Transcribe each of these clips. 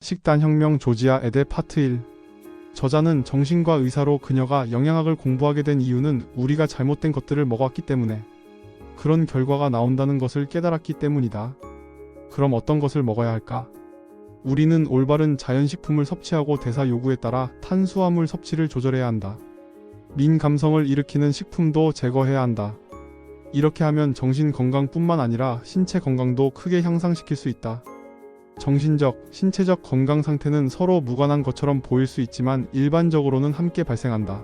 식단혁명 조지아 에데 파트 1. 저자는 정신과 의사로 그녀가 영양학을 공부하게 된 이유는 우리가 잘못된 것들을 먹어왔기 때문에 그런 결과가 나온다는 것을 깨달았기 때문이다. 그럼 어떤 것을 먹어야 할까? 우리는 올바른 자연식품을 섭취하고 대사 요구에 따라 탄수화물 섭취를 조절해야 한다. 민감성을 일으키는 식품도 제거해야 한다. 이렇게 하면 정신 건강뿐만 아니라 신체 건강도 크게 향상시킬 수 있다. 정신적, 신체적 건강 상태는 서로 무관한 것처럼 보일 수 있지만 일반적으로는 함께 발생한다.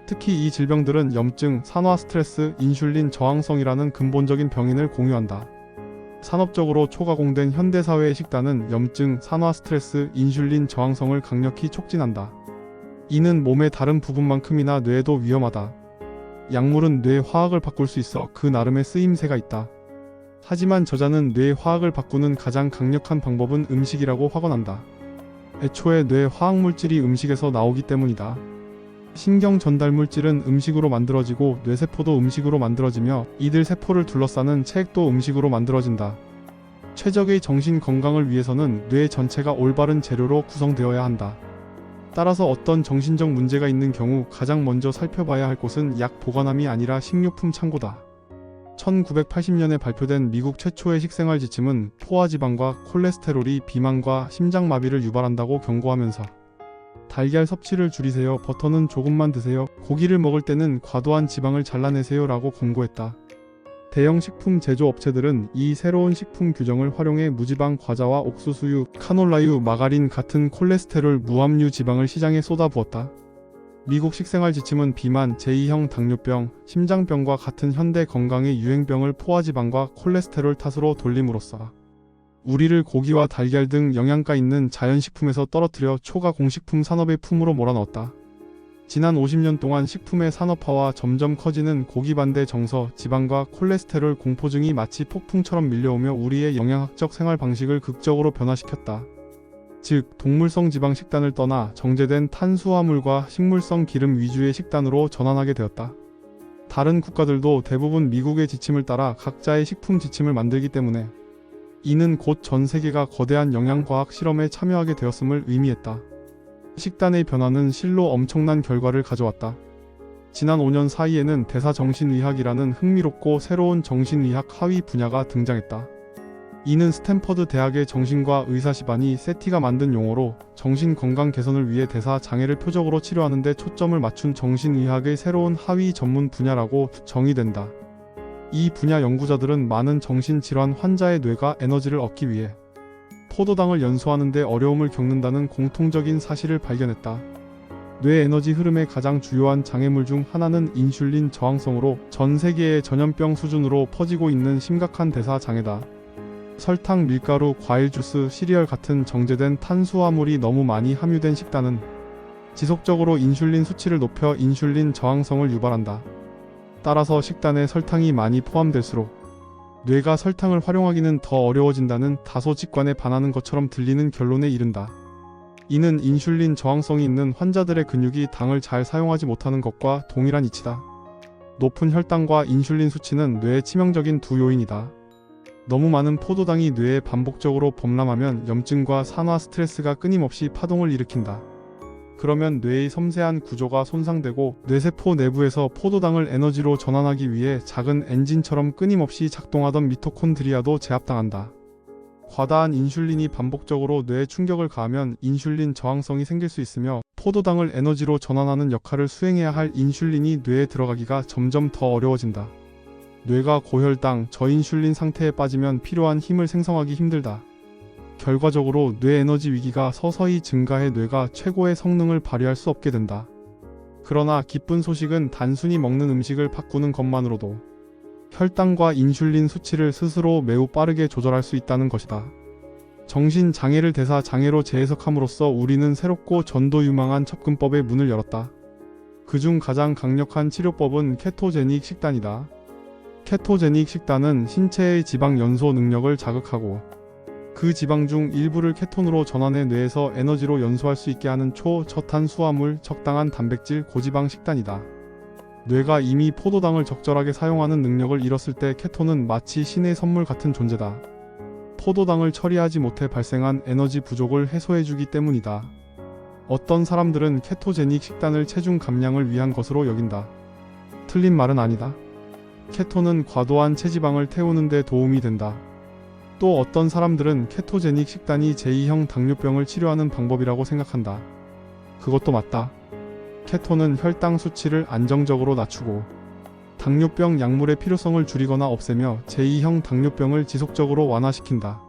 특히 이 질병들은 염증, 산화 스트레스, 인슐린 저항성이라는 근본적인 병인을 공유한다. 산업적으로 초가공된 현대사회의 식단은 염증, 산화 스트레스, 인슐린 저항성을 강력히 촉진한다. 이는 몸의 다른 부분만큼이나 뇌에도 위험하다. 약물은 뇌 화학을 바꿀 수 있어 그 나름의 쓰임새가 있다. 하지만 저자는 뇌 화학을 바꾸는 가장 강력한 방법은 음식이라고 확언한다. 애초에 뇌 화학물질이 음식에서 나오기 때문이다. 신경 전달 물질은 음식으로 만들어지고 뇌세포도 음식으로 만들어지며 이들 세포를 둘러싸는 체액도 음식으로 만들어진다. 최적의 정신 건강을 위해서는 뇌 전체가 올바른 재료로 구성되어야 한다. 따라서 어떤 정신적 문제가 있는 경우 가장 먼저 살펴봐야 할 곳은 약 보관함이 아니라 식료품 창고다. 1980년에 발표된 미국 최초의 식생활 지침은 포화지방과 콜레스테롤이 비만과 심장마비를 유발한다고 경고하면서 달걀 섭취를 줄이세요, 버터는 조금만 드세요, 고기를 먹을 때는 과도한 지방을 잘라내세요 라고 권고했다. 대형 식품 제조업체들은 이 새로운 식품 규정을 활용해 무지방 과자와 옥수수유, 카놀라유, 마가린 같은 콜레스테롤 무함유 지방을 시장에 쏟아부었다. 미국 식생활 지침은 비만, 제2형 당뇨병, 심장병과 같은 현대 건강의 유행병을 포화지방과 콜레스테롤 탓으로 돌림으로써 우리를 고기와 달걀 등 영양가 있는 자연식품에서 떨어뜨려 초가공식품 산업의 품으로 몰아넣었다. 지난 50년 동안 식품의 산업화와 점점 커지는 고기 반대 정서, 지방과 콜레스테롤 공포증이 마치 폭풍처럼 밀려오며 우리의 영양학적 생활 방식을 극적으로 변화시켰다. 즉, 동물성 지방 식단을 떠나 정제된 탄수화물과 식물성 기름 위주의 식단으로 전환하게 되었다. 다른 국가들도 대부분 미국의 지침을 따라 각자의 식품 지침을 만들기 때문에 이는 곧 전 세계가 거대한 영양과학 실험에 참여하게 되었음을 의미했다. 식단의 변화는 실로 엄청난 결과를 가져왔다. 지난 5년 사이에는 대사정신의학이라는 흥미롭고 새로운 정신의학 하위 분야가 등장했다. 이는 스탠퍼드 대학의 정신과 의사시반이 세티가 만든 용어로 정신건강 개선을 위해 대사 장애를 표적으로 치료하는 데 초점을 맞춘 정신의학의 새로운 하위 전문 분야라고 정의된다. 이 분야 연구자들은 많은 정신질환 환자의 뇌가 에너지를 얻기 위해 포도당을 연소하는 데 어려움을 겪는다는 공통적인 사실을 발견했다. 뇌 에너지 흐름의 가장 주요한 장애물 중 하나는 인슐린 저항성으로 전 세계의 전염병 수준으로 퍼지고 있는 심각한 대사 장애다. 설탕, 밀가루, 과일 주스, 시리얼 같은 정제된 탄수화물이 너무 많이 함유된 식단은 지속적으로 인슐린 수치를 높여 인슐린 저항성을 유발한다. 따라서 식단에 설탕이 많이 포함될수록 뇌가 설탕을 활용하기는 더 어려워진다는 다소 직관에 반하는 것처럼 들리는 결론에 이른다. 이는 인슐린 저항성이 있는 환자들의 근육이 당을 잘 사용하지 못하는 것과 동일한 이치다. 높은 혈당과 인슐린 수치는 뇌에 치명적인 두 요인이다. 너무 많은 포도당이 뇌에 반복적으로 범람하면 염증과 산화 스트레스가 끊임없이 파동을 일으킨다. 그러면 뇌의 섬세한 구조가 손상되고 뇌세포 내부에서 포도당을 에너지로 전환하기 위해 작은 엔진처럼 끊임없이 작동하던 미토콘드리아도 제압당한다. 과다한 인슐린이 반복적으로 뇌에 충격을 가하면 인슐린 저항성이 생길 수 있으며 포도당을 에너지로 전환하는 역할을 수행해야 할 인슐린이 뇌에 들어가기가 점점 더 어려워진다. 뇌가 고혈당, 저인슐린 상태에 빠지면 필요한 힘을 생성하기 힘들다. 결과적으로 뇌 에너지 위기가 서서히 증가해 뇌가 최고의 성능을 발휘할 수 없게 된다. 그러나 기쁜 소식은 단순히 먹는 음식을 바꾸는 것만으로도 혈당과 인슐린 수치를 스스로 매우 빠르게 조절할 수 있다는 것이다. 정신 장애를 대사 장애로 재해석함으로써 우리는 새롭고 전도 유망한 접근법의 문을 열었다. 그중 가장 강력한 치료법은 케토제닉 식단이다. 케토제닉 식단은 신체의 지방 연소 능력을 자극하고 그 지방 중 일부를 케톤으로 전환해 뇌에서 에너지로 연소할 수 있게 하는 초저탄수화물, 적당한 단백질, 고지방 식단이다. 뇌가 이미 포도당을 적절하게 사용하는 능력을 잃었을 때 케톤은 마치 신의 선물 같은 존재다. 포도당을 처리하지 못해 발생한 에너지 부족을 해소해주기 때문이다. 어떤 사람들은 케토제닉 식단을 체중 감량을 위한 것으로 여긴다. 틀린 말은 아니다. 케톤은 과도한 체지방을 태우는 데 도움이 된다. 또 어떤 사람들은 케토제닉 식단이 제2형 당뇨병을 치료하는 방법이라고 생각한다. 그것도 맞다. 케톤은 혈당 수치를 안정적으로 낮추고 당뇨병 약물의 필요성을 줄이거나 없애며 제2형 당뇨병을 지속적으로 완화시킨다.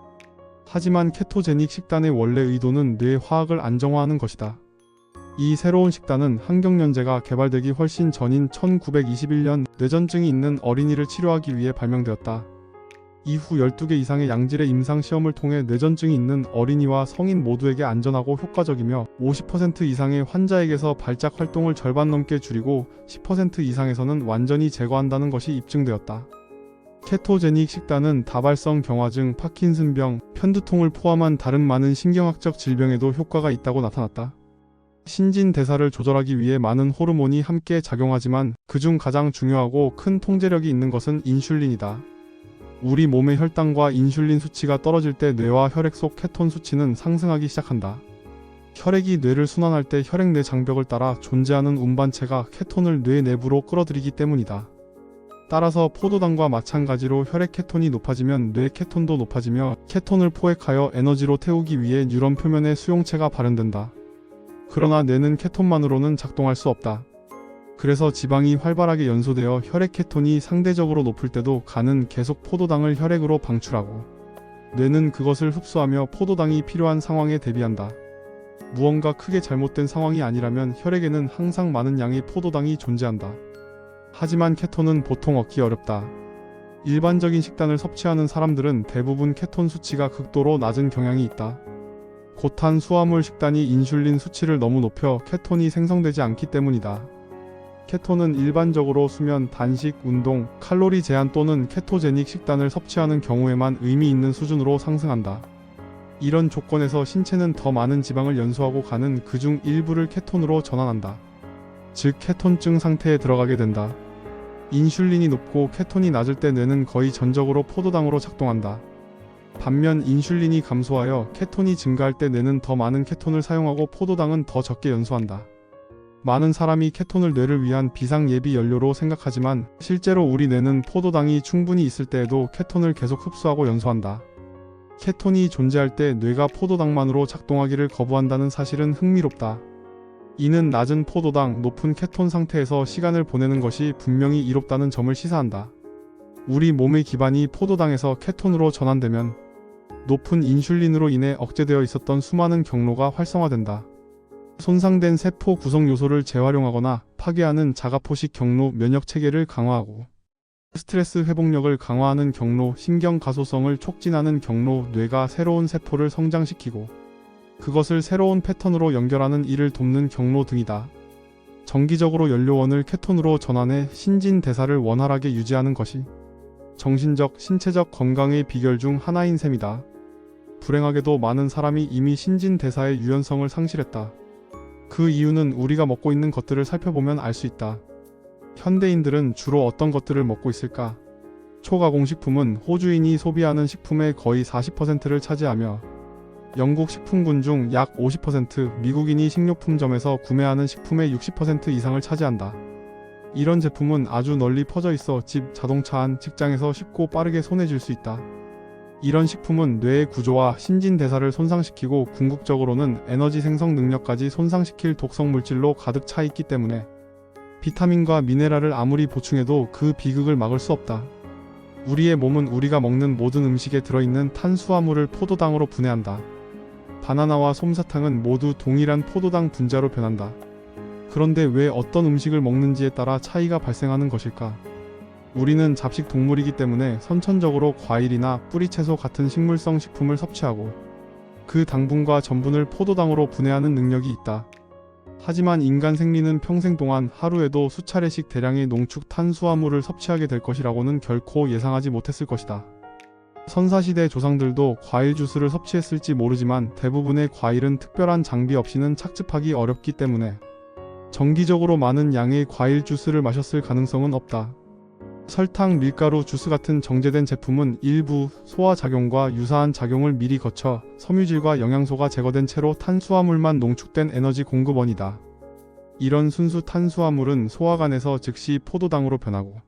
하지만 케토제닉 식단의 원래 의도는 뇌 화학을 안정화하는 것이다. 이 새로운 식단은 항경련제가 개발되기 훨씬 전인 1921년 뇌전증이 있는 어린이를 치료하기 위해 발명되었다. 이후 12개 이상의 양질의 임상 시험을 통해 뇌전증이 있는 어린이와 성인 모두에게 안전하고 효과적이며 50% 이상의 환자에게서 발작 활동을 절반 넘게 줄이고 10% 이상에서는 완전히 제거한다는 것이 입증되었다. 케토제닉 식단은 다발성 경화증, 파킨슨병, 편두통을 포함한 다른 많은 신경학적 질병에도 효과가 있다고 나타났다. 신진대사를 조절하기 위해 많은 호르몬이 함께 작용하지만 그중 가장 중요하고 큰 통제력이 있는 것은 인슐린이다. 우리 몸의 혈당과 인슐린 수치가 떨어질 때 뇌와 혈액 속 케톤 수치는 상승하기 시작한다. 혈액이 뇌를 순환할 때 혈액 내 장벽을 따라 존재하는 운반체가 케톤을 뇌 내부로 끌어들이기 때문이다. 따라서 포도당과 마찬가지로 혈액 케톤이 높아지면 뇌 케톤도 높아지며 케톤을 포획하여 에너지로 태우기 위해 뉴런 표면에 수용체가 발현된다. 그러나 뇌는 케톤만으로는 작동할 수 없다. 그래서 지방이 활발하게 연소되어 혈액 케톤이 상대적으로 높을 때도 간은 계속 포도당을 혈액으로 방출하고 뇌는 그것을 흡수하며 포도당이 필요한 상황에 대비한다. 무언가 크게 잘못된 상황이 아니라면 혈액에는 항상 많은 양의 포도당이 존재한다. 하지만 케톤은 보통 얻기 어렵다. 일반적인 식단을 섭취하는 사람들은 대부분 케톤 수치가 극도로 낮은 경향이 있다. 고탄 수화물 식단이 인슐린 수치를 너무 높여 케톤이 생성되지 않기 때문이다. 케톤은 일반적으로 수면, 단식, 운동, 칼로리 제한 또는 케토제닉 식단을 섭취하는 경우에만 의미 있는 수준으로 상승한다. 이런 조건에서 신체는 더 많은 지방을 연소하고 간은 그중 일부를 케톤으로 전환한다. 즉 케톤증 상태에 들어가게 된다. 인슐린이 높고 케톤이 낮을 때 뇌는 거의 전적으로 포도당으로 작동한다. 반면 인슐린이 감소하여 케톤이 증가할 때 뇌는 더 많은 케톤을 사용하고 포도당은 더 적게 연소한다. 많은 사람이 케톤을 뇌를 위한 비상 예비 연료로 생각하지만 실제로 우리 뇌는 포도당이 충분히 있을 때에도 케톤을 계속 흡수하고 연소한다. 케톤이 존재할 때 뇌가 포도당만으로 작동하기를 거부한다는 사실은 흥미롭다. 이는 낮은 포도당, 높은 케톤 상태에서 시간을 보내는 것이 분명히 이롭다는 점을 시사한다. 우리 몸의 기반이 포도당에서 케톤으로 전환되면 높은 인슐린으로 인해 억제되어 있었던 수많은 경로가 활성화된다. 손상된 세포 구성 요소를 재활용하거나 파괴하는 자가포식 경로, 면역 체계를 강화하고 스트레스 회복력을 강화하는 경로, 신경 가소성을 촉진하는 경로, 뇌가 새로운 세포를 성장시키고 그것을 새로운 패턴으로 연결하는 일을 돕는 경로 등이다. 정기적으로 연료원을 케톤으로 전환해 신진대사를 원활하게 유지하는 것이 정신적, 신체적 건강의 비결 중 하나인 셈이다. 불행하게도 많은 사람이 이미 신진대사의 유연성을 상실했다. 그 이유는 우리가 먹고 있는 것들을 살펴보면 알 수 있다. 현대인들은 주로 어떤 것들을 먹고 있을까? 초가공식품은 호주인이 소비하는 식품의 거의 40%를 차지하며 영국 식품군 중 약 50%, 미국인이 식료품점에서 구매하는 식품의 60% 이상을 차지한다. 이런 제품은 아주 널리 퍼져 있어 집, 자동차 안, 직장에서 쉽고 빠르게 손에 쥘 수 있다. 이런 식품은 뇌의 구조와 신진대사를 손상시키고 궁극적으로는 에너지 생성 능력까지 손상시킬 독성 물질로 가득 차 있기 때문에 비타민과 미네랄을 아무리 보충해도 그 비극을 막을 수 없다. 우리의 몸은 우리가 먹는 모든 음식에 들어있는 탄수화물을 포도당으로 분해한다. 바나나와 솜사탕은 모두 동일한 포도당 분자로 변한다. 그런데 왜 어떤 음식을 먹는지에 따라 차이가 발생하는 것일까? 우리는 잡식 동물이기 때문에 선천적으로 과일이나 뿌리채소 같은 식물성 식품을 섭취하고 그 당분과 전분을 포도당으로 분해하는 능력이 있다. 하지만 인간 생리는 평생 동안 하루에도 수차례씩 대량의 농축 탄수화물을 섭취하게 될 것이라고는 결코 예상하지 못했을 것이다. 선사시대 조상들도 과일 주스를 섭취했을지 모르지만 대부분의 과일은 특별한 장비 없이는 착즙하기 어렵기 때문에 정기적으로 많은 양의 과일 주스를 마셨을 가능성은 없다. 설탕, 밀가루, 주스 같은 정제된 제품은 일부 소화작용과 유사한 작용을 미리 거쳐 섬유질과 영양소가 제거된 채로 탄수화물만 농축된 에너지 공급원이다. 이런 순수 탄수화물은 소화관에서 즉시 포도당으로 변하고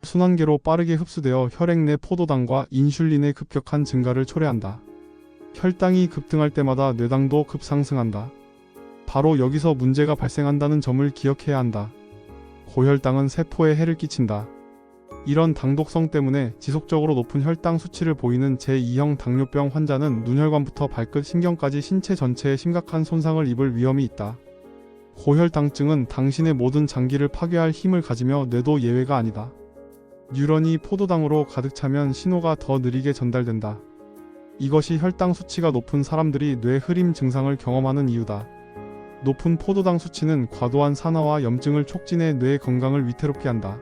순환계로 빠르게 흡수되어 혈액 내 포도당과 인슐린의 급격한 증가를 초래한다. 혈당이 급등할 때마다 뇌당도 급상승한다. 바로 여기서 문제가 발생한다는 점을 기억해야 한다. 고혈당은 세포에 해를 끼친다. 이런 당독성 때문에 지속적으로 높은 혈당 수치를 보이는 제2형 당뇨병 환자는 눈혈관부터 발끝 신경까지 신체 전체에 심각한 손상을 입을 위험이 있다. 고혈당증은 당신의 모든 장기를 파괴할 힘을 가지며 뇌도 예외가 아니다. 뉴런이 포도당으로 가득 차면 신호가 더 느리게 전달된다. 이것이 혈당 수치가 높은 사람들이 뇌 흐림 증상을 경험하는 이유다. 높은 포도당 수치는 과도한 산화와 염증을 촉진해 뇌 건강을 위태롭게 한다.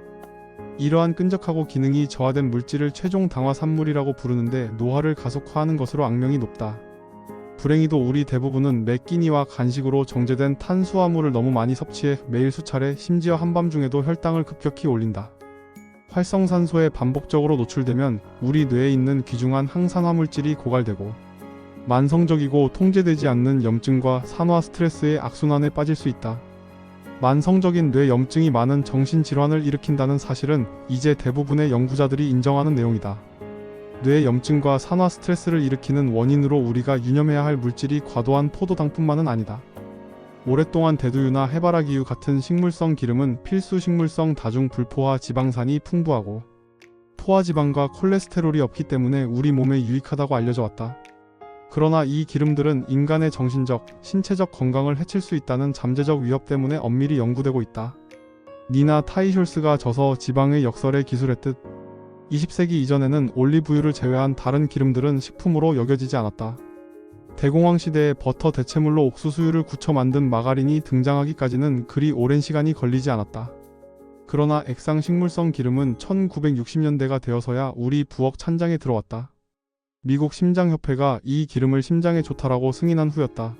이러한 끈적하고 기능이 저하된 물질을 최종 당화산물이라고 부르는데 노화를 가속화하는 것으로 악명이 높다. 불행히도 우리 대부분은 매 끼니와 간식으로 정제된 탄수화물을 너무 많이 섭취해 매일 수차례 심지어 한밤중에도 혈당을 급격히 올린다. 활성산소에 반복적으로 노출되면 우리 뇌에 있는 귀중한 항산화 물질이 고갈되고 만성적이고 통제되지 않는 염증과 산화 스트레스의 악순환에 빠질 수 있다. 만성적인 뇌 염증이 많은 정신질환을 일으킨다는 사실은 이제 대부분의 연구자들이 인정하는 내용이다. 뇌 염증과 산화 스트레스를 일으키는 원인으로 우리가 유념해야 할 물질이 과도한 포도당뿐만은 아니다. 오랫동안 대두유나 해바라기유 같은 식물성 기름은 필수 식물성 다중 불포화 지방산이 풍부하고 포화지방과 콜레스테롤이 없기 때문에 우리 몸에 유익하다고 알려져 왔다. 그러나 이 기름들은 인간의 정신적, 신체적 건강을 해칠 수 있다는 잠재적 위협 때문에 엄밀히 연구되고 있다. 니나 타이숄스가 저서 지방의 역설에 기술했듯 20세기 이전에는 올리브유를 제외한 다른 기름들은 식품으로 여겨지지 않았다. 대공황 시대에 버터 대체물로 옥수수유를 굳혀 만든 마가린이 등장하기까지는 그리 오랜 시간이 걸리지 않았다. 그러나 액상 식물성 기름은 1960년대가 되어서야 우리 부엌 찬장에 들어왔다. 미국 심장협회가 이 기름을 심장에 좋다라고 승인한 후였다.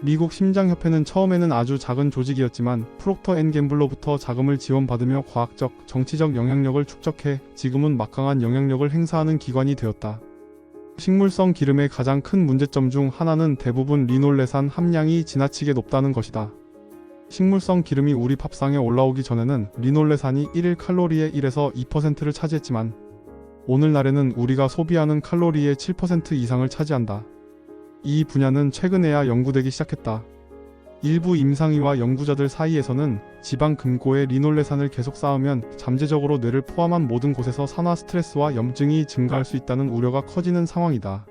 미국 심장협회는 처음에는 아주 작은 조직이었지만 프록터 앤 갬블로부터 자금을 지원받으며 과학적, 정치적 영향력을 축적해 지금은 막강한 영향력을 행사하는 기관이 되었다. 식물성 기름의 가장 큰 문제점 중 하나는 대부분 리놀레산 함량이 지나치게 높다는 것이다. 식물성 기름이 우리 밥상에 올라오기 전에는 리놀레산이 1일 칼로리의 1에서 2%를 차지했지만 오늘날에는 우리가 소비하는 칼로리의 7% 이상을 차지한다. 이 분야는 최근에야 연구되기 시작했다. 일부 임상의와 연구자들 사이에서는 지방 금고에 리놀레산을 계속 쌓으면 잠재적으로 뇌를 포함한 모든 곳에서 산화 스트레스와 염증이 증가할 수 있다는 우려가 커지는 상황이다.